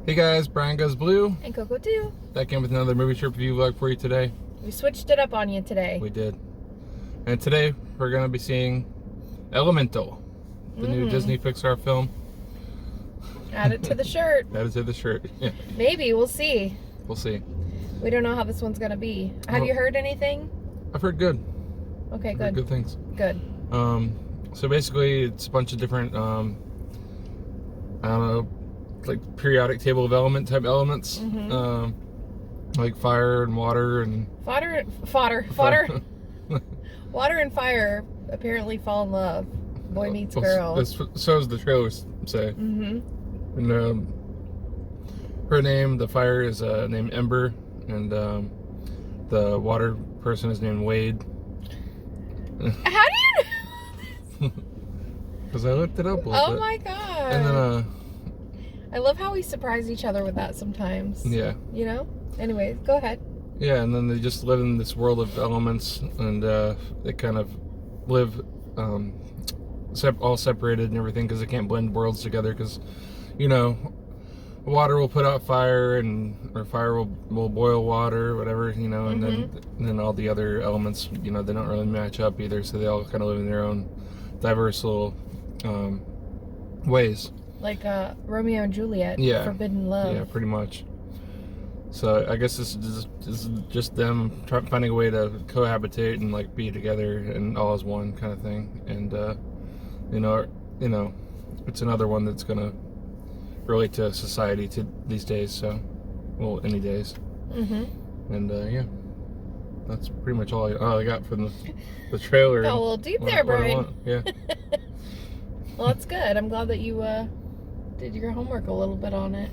Hey guys, Brian Goes Blue. And Coco too. Back in with another movie trip review vlog for you today. We switched it up on you today. We did. And today we're going to be seeing Elemental, the new Disney Pixar film. Add it to the shirt. Add it to the shirt. Yeah. Maybe, we'll see. We'll see. We don't know how this one's going to be. Have you heard anything? I've heard good. Okay, I've good. heard good things. Good. So basically it's a bunch of different, I don't know, like periodic table of element type elements. Like fire and water and... Fodder. Water and fire apparently fall in love. Boy meets girl. So as the trailers say. And her name, the fire, is named Ember, and the water person is named Wade. How do you know? Because I looked it up a little bit. Oh my god. And then I love how we surprise each other with that sometimes. yeah. You know? Anyways, go ahead. Yeah, and then they just live in this world of elements, and they kind of live all separated and everything because they can't blend worlds together because, you know, water will put out fire or fire will boil water or whatever, you know, and then all the other elements, you know, they don't really match up either, so they all kind of live in their own diverse little ways. Like Romeo and Juliet, yeah. Forbidden Love. Yeah, pretty much. So I guess this is just them finding a way to cohabitate and like be together and all as one kind of thing. And you know, it's another one that's gonna relate to society these days. So, well, any days. And yeah, that's pretty much all I got from the trailer. Got a little deep there, Brian. Yeah. Well, that's good. I'm glad that you did your homework a little bit on it.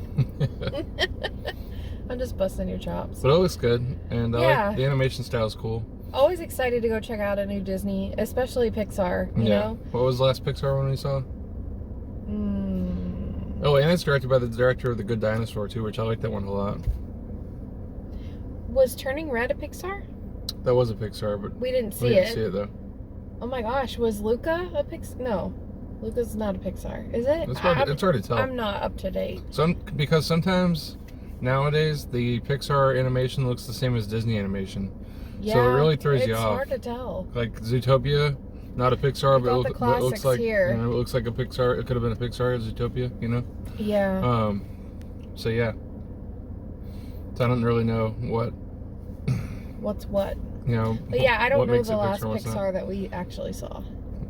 I'm just busting your chops. But it looks good, and I like the animation style is cool. Always excited to go check out a new Disney, especially Pixar, you know? What was the last Pixar one we saw? Oh, and it's directed by the director of The Good Dinosaur, too, which I like that one a lot. Was Turning Red a Pixar? That was a Pixar, but we didn't see it. We didn't see it, though. Oh my gosh, was Luca a Pixar? No. Luca's not a Pixar, is it? It's hard to tell. I'm not up to date. Because sometimes... Nowadays, the Pixar animation looks the same as Disney animation. Yeah, so it really throws you off. It's hard to tell. Like Zootopia, not a Pixar, but it looks like here. You know, it looks like a Pixar. It could have been a Pixar, Zootopia, you know? Yeah. So yeah. So I don't really know what. What's what? You know. But yeah, I don't know the last Pixar that we actually saw.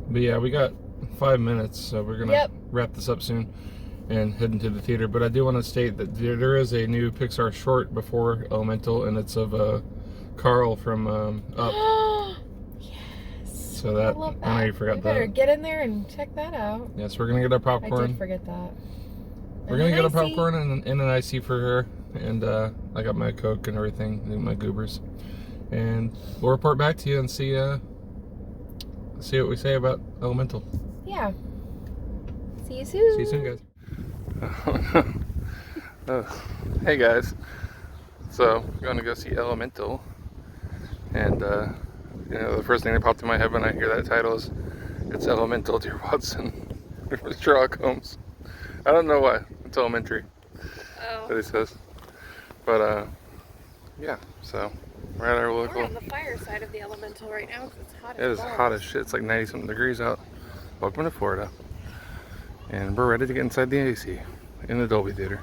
But yeah, we got 5 minutes, so we're gonna wrap this up soon and head into the theater. But I do want to state that there is a new Pixar short before Elemental, and it's of Carl from Up. Yes. So that, I know you forgot that. We better get in there and check that out. Yes, we're gonna get our popcorn. I did forget that. We're gonna get a popcorn and an icy for her, and I got my Coke and everything, my goobers, and we'll report back to you and see what we say about Elemental. Yeah. See you soon. See you soon, guys. Hey guys, so we're going to go see Elemental, and you know, the first thing that popped in my head when I hear that title is it's Elemental, Dear Watson. Sherlock Holmes. I don't know why, it's elementary. That he says. But yeah, so we're at our local. We're on the fire side of the Elemental right now because it's hot as It is hot as shit. It's like 90 something degrees out. Welcome to Florida. And we're ready to get inside the AC in the Dolby Theater.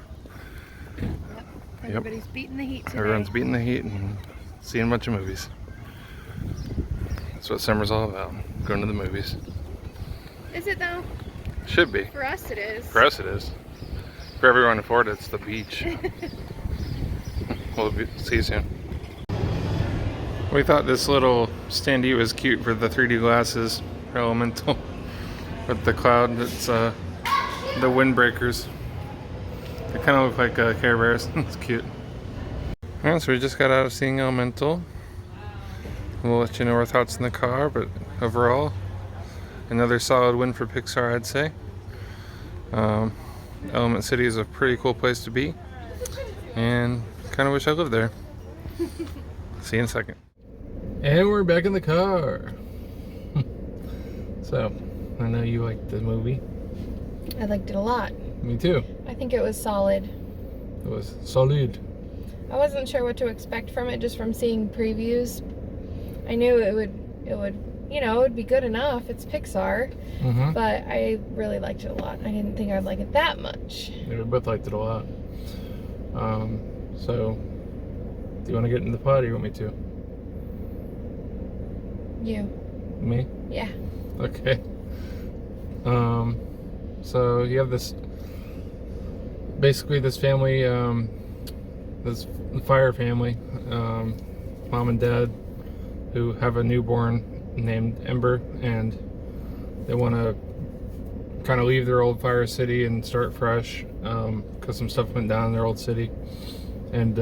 Everybody's beating the heat today. Everyone's beating the heat and seeing a bunch of movies. That's what summer's all about, going to the movies. Is it though? Should be. For us it is. For us it is. For everyone in Florida, it's the beach. We'll see you soon. We thought this little standee was cute for the 3D glasses for Elemental. With the cloud, it's the windbreakers. They kind of look like Care Bears. It's cute. Alright, so we just got out of seeing Elemental. We'll let you know our thoughts in the car, but overall, another solid win for Pixar, I'd say. Element City is a pretty cool place to be, and kind of wish I lived there. See you in a second. And we're back in the car. So, I know you liked the movie. I liked it a lot. Me too. I think it was solid. It was solid. I wasn't sure what to expect from it just from seeing previews. I knew it would, you know, it would be good enough. It's Pixar, but I really liked it a lot. I didn't think I'd like it that much. Yeah, we both liked it a lot. So, do you want to get in the pod or you want me to? You. Me? Yeah. Okay. So you have this, basically this family, this fire family, mom and dad, who have a newborn named Ember, and they want to kind of leave their old fire city and start fresh, because some stuff went down in their old city, and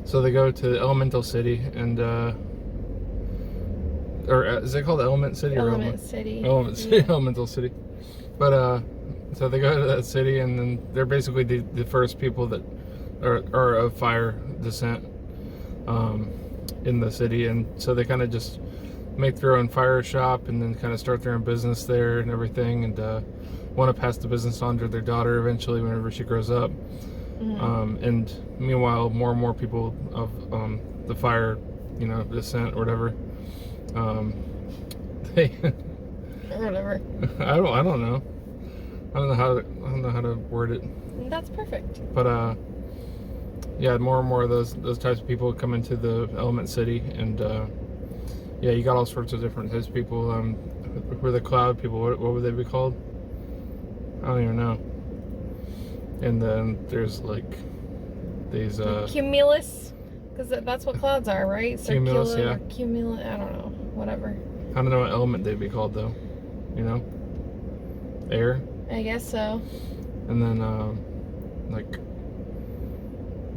so they go to the elemental city, and or is it called Element City? Element City. Element City, yeah. Elemental City. But so they go to that city, and then they're basically the first people that are of fire descent in the city, and so they kind of just make their own fire shop and then kind of start their own business there and everything, and want to pass the business on to their daughter eventually whenever she grows up. And meanwhile, more and more people of the fire, you know, descent or whatever. They Whatever. I don't know. I don't know how to word it. That's perfect. But yeah, more and more of those types of people come into the Element City, and yeah, you got all sorts of different types of people. Who are the cloud people? What would they be called? I don't even know. And then there's like these Cumulus, because that's what clouds are, right? Cumulus, yeah. Cumulus, I don't know. Whatever. I don't know what element they'd be called though. You know, air. I guess so. And then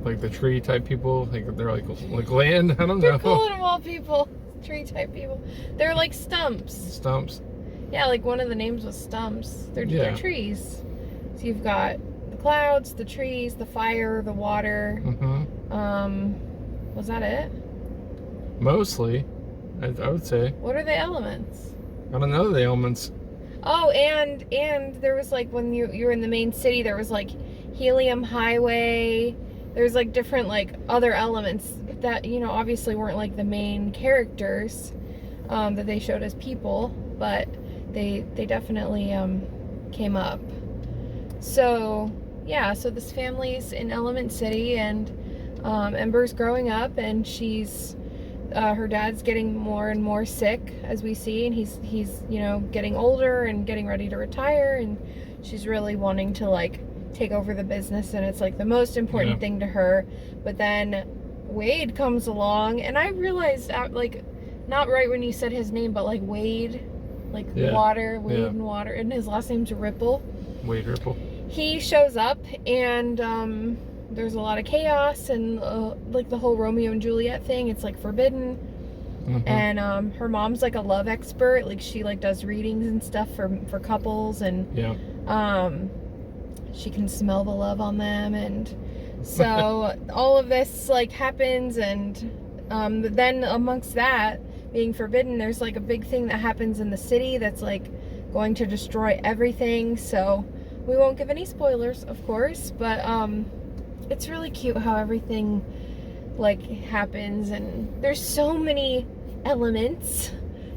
like the tree type people, like they're like land. I don't They're know. calling them all people. Tree type people. They're like stumps. Stumps. Yeah, like one of the names was stumps. They're trees. So you've got the clouds, the trees, the fire, the water. Was that it? Mostly, I would say. What are the elements? I don't know the elements. Oh, and there was like when you were in the main city, there was like helium highway. There's like different like other elements that, you know, obviously weren't like the main characters that they showed as people, but they definitely came up. So yeah, so this family's in Element City, and Ember's growing up, and she's her dad's getting more and more sick, as we see, and he's you know, getting older and getting ready to retire, and she's really wanting to like take over the business, and it's like the most important thing to her. But then Wade comes along, and I realized like not right when you said his name, but like Wade, like water, Wade and water, and his last name's Ripple. Wade Ripple. He shows up, and there's a lot of chaos, and like the whole Romeo and Juliet thing, it's like forbidden. And her mom's like a love expert, like she like does readings and stuff for couples, and she can smell the love on them, and so all of this like happens, and then amongst that being forbidden, there's like a big thing that happens in the city that's like going to destroy everything. So we won't give any spoilers, of course, but it's really cute how everything like happens, and there's so many elements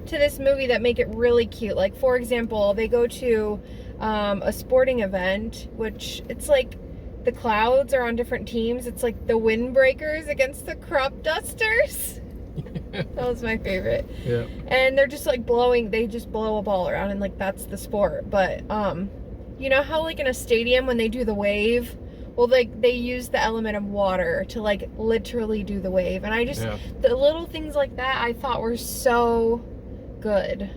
to this movie that make it really cute. Like, for example, they go to a sporting event, which it's like the clouds are on different teams. It's like the windbreakers against the crop dusters. That was my favorite. Yeah. And they're just like they just blow a ball around, and like that's the sport. But you know how like in a stadium when they do the wave, well, they use the element of water to like literally do the wave, and I just the little things like that I thought were so good.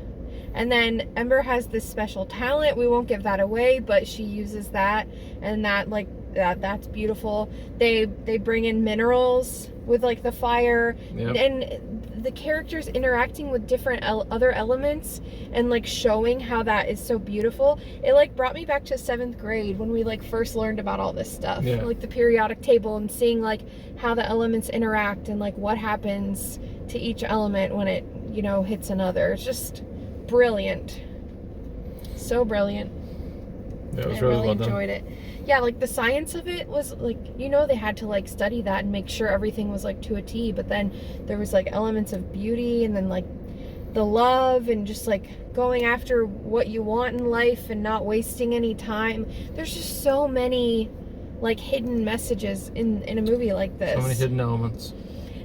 And then Ember has this special talent. We won't give that away, but she uses that, and that like that's beautiful. They bring in minerals with like the fire, and the characters interacting with different other elements and like showing how that is so beautiful. It like brought me back to 7th grade when we like first learned about all this stuff, like the periodic table, and seeing like how the elements interact and like what happens to each element when it, you know, hits another. It's just brilliant. So brilliant. Yeah, it was I really really well done. enjoyed it. Yeah, like the science of it was like, they had to like study that and make sure everything was like to a T, but then there was like elements of beauty and then like the love and just like going after what you want in life and not wasting any time. There's just so many like hidden messages in a movie like this. So many hidden elements.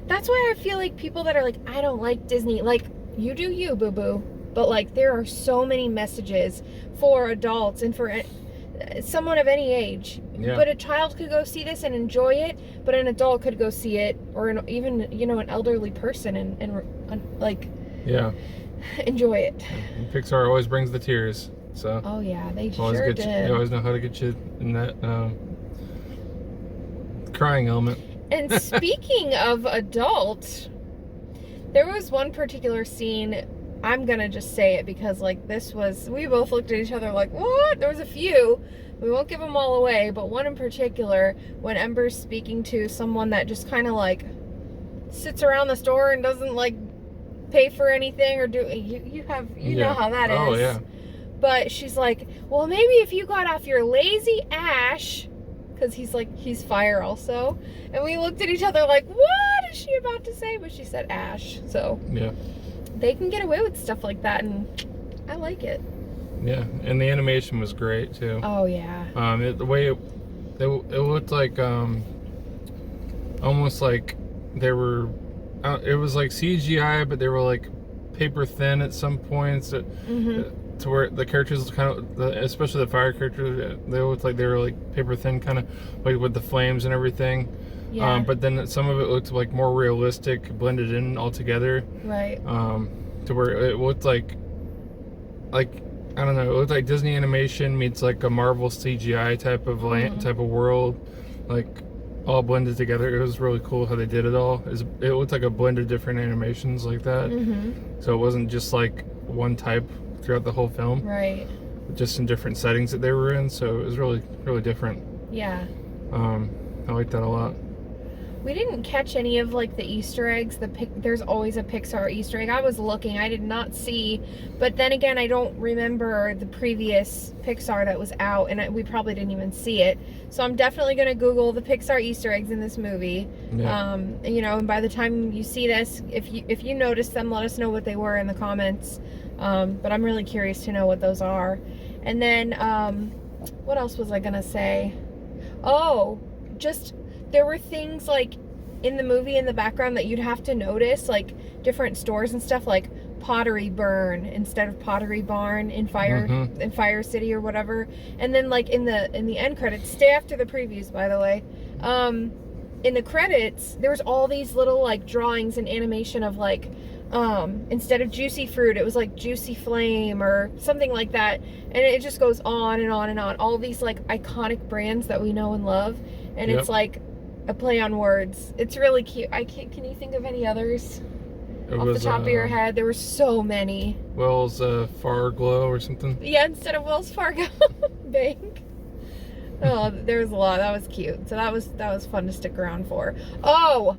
That's why I feel like people that are like, I don't like Disney, like, you do you, boo-boo. But like, there are so many messages for adults and for someone of any age. Yeah. But a child could go see this and enjoy it, but an adult could go see it, or even an elderly person and like, yeah, enjoy it. And Pixar always brings the tears. So oh yeah, they always sure get did. you, they always know how to get you in that crying element. And speaking of adult, there was one particular scene, I'm gonna just say it because like we both looked at each other like, what? There was a few, we won't give them all away, but one in particular, when Ember's speaking to someone that just kind of like sits around the store and doesn't like pay for anything or do, you know how that is. Oh yeah. But she's like, well, maybe if you got off your lazy ash, because he's fire also. And we looked at each other like, what is she about to say? But she said ash. So yeah, they can get away with stuff like that, and I like it. yeah, and the animation was great too. Oh yeah. The way it looked like almost like they were it was like CGI, but they were like paper thin at some points. To where the characters kind of, especially the fire characters, they looked like they were like paper thin, kind of like with the flames and everything. Yeah. But then some of it looked like more realistic, blended in all together. Right. To where it looked like I don't know, it looked like Disney animation meets like a Marvel CGI type of type of world, like all blended together. It was really cool how they did it all. It looked like a blend of different animations like that. So it wasn't just like one type throughout the whole film, Right. just in different settings that they were in, so it was really, really different. Yeah. I like that a lot. We didn't catch any of like the Easter eggs. There's always a Pixar Easter egg. I was looking, I did not see, but then again, I don't remember the previous Pixar that was out, and we probably didn't even see it. So I'm definitely gonna Google the Pixar Easter eggs in this movie. Yeah. And by the time you see this, if you notice them, let us know what they were in the comments. But I'm really curious to know what those are. And then, what else was I gonna say? Oh, just, there were things like in the movie in the background that you'd have to notice, like different stores and stuff, like Pottery Burn instead of Pottery Barn in Fire City or whatever. And then like in the end credits, stay after the previews, by the way. In the credits, there was all these little like drawings and animation of like, instead of Juicy Fruit, it was like Juicy Flame or something like that. And it just goes on and on and on. All these like iconic brands that we know and love. And it's like a play on words. It's really cute. Can you think of any others off the top of your head? There were so many. Wells Fargo or something. Yeah, instead of Wells Fargo Bank. Oh, there was a lot. That was cute. So that was fun to stick around for. Oh,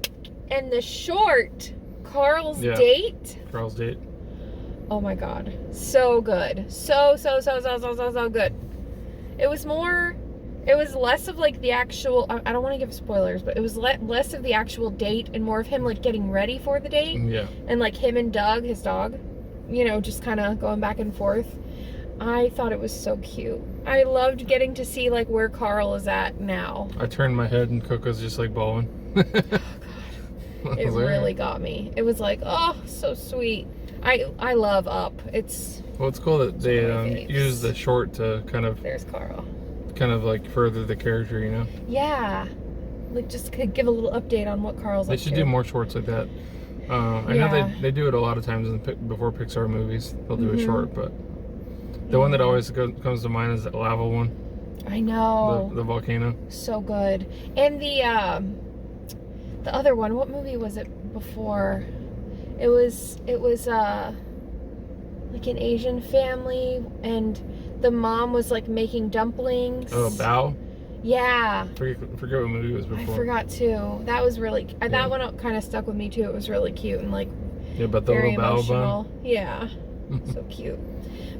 and the short, Carl's Date. Carl's Date. Oh my God, so good. So good. It was less of like the actual, I don't want to give spoilers, but it was less of the actual date and more of him like getting ready for the date. Yeah. And like him and Doug, his dog, just kind of going back and forth. I thought it was so cute. I loved getting to see like where Carl is at now. I turned my head and Coco's just like bawling. Oh God. It really got me. It was like, oh, so sweet. I love Up. Well, it's cool that they use the short to There's Carl. Kind of like further the character, Yeah. Like just could give a little update on what Carl's up to. They should do more shorts like that. I know they do it a lot of times before Pixar movies. They'll do a short, but the one that always comes to mind is that lava one. I know. The volcano. So good. And the other one, what movie was it before? It was like an Asian family, and the mom was like making dumplings. Oh, Bao? Yeah. Forget what movie it was before. I forgot too. That was really, that one kind of stuck with me too. It was really cute and like but the very little Bao emotional. bun. Yeah. So cute.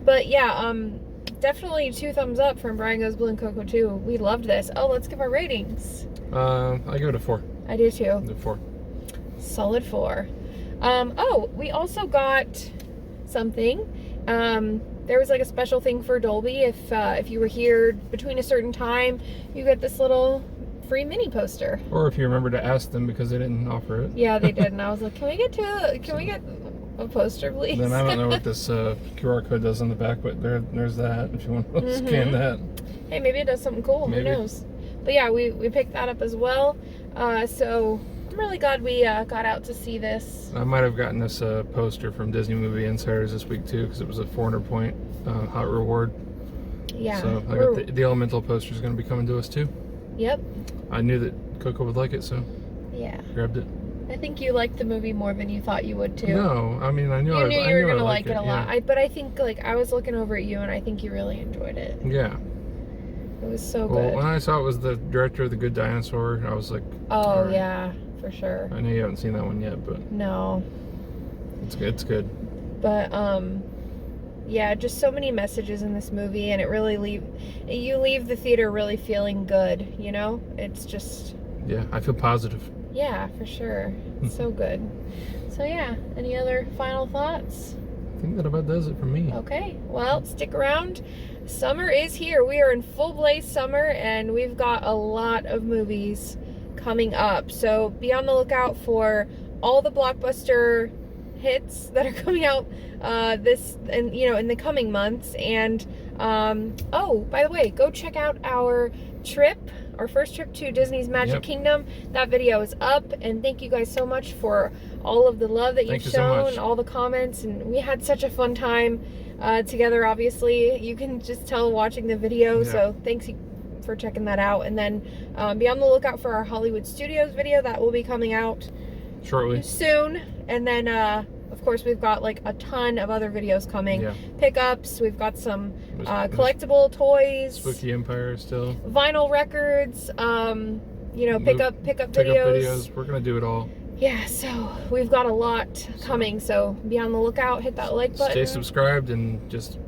But yeah, definitely 2 thumbs up from Brian Goes Blue and Coco 2. We loved this. Oh, let's give our ratings. I give it a 4. I do too. A 4. Solid 4. Oh, we also got something. There was like a special thing for Dolby. If you were here between a certain time, you get this little free mini poster. Or if you remember to ask them because they didn't offer it. Yeah, they did, and I was like, can we get a poster, please? Then I don't know what this QR code does on the back, but there's that if you want to scan that. Hey, maybe it does something cool. Maybe. Who knows? But yeah, we picked that up as well. So I'm really glad we got out to see this. I might have gotten this poster from Disney Movie Insiders this week too, because it was a 400-point hot reward. Yeah. So I got the Elemental poster is going to be coming to us too. Yep. I knew that Coco would like it, so yeah, grabbed it. I think you liked the movie more than you thought you would too. No, I mean I knew you were gonna like it a lot. Yeah. But I think like I was looking over at you, and I think you really enjoyed it. Yeah. It was so Well, good. when I saw it was the director of The Good Dinosaur, I was like, oh right. yeah, for sure. I know you haven't seen that one yet, but No. it's good. It's good. But yeah, just so many messages in this movie, and it really you leave the theater really feeling good, you know? It's just, Yeah, I feel positive. yeah, for sure. It's so good. So yeah, any other final thoughts? I think that about does it for me. Okay, well, stick around. Summer is here. We are in full blaze summer, and we've got a lot of movies coming up. So be on the lookout for all the blockbuster hits that are coming out in the coming months. And oh, by the way, go check out our first trip to Disney's Magic Kingdom. That video is up, and thank you guys so much for all of the love that you've shown, all the comments, and we had such a fun time together. Obviously, you can just tell watching the video. So thanks for checking that out. And then be on the lookout for our Hollywood Studios video that will be coming out shortly, soon. And then of course we've got like a ton of other videos coming, pickups. We've got some collectible toys, Spooky Empire still, vinyl records, pickup videos. We're gonna do it all. Yeah, so we've got a lot coming, so be on the lookout. Hit that like button. Stay subscribed and just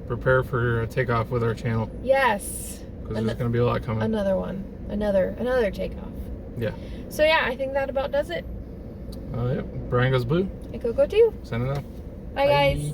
prepare for a takeoff with our channel. Yes. Because there's going to be a lot coming. Another one. Another takeoff. Yeah. So yeah, I think that about does it. Brian Goes Blue. And Coco too. Signing off. Bye guys.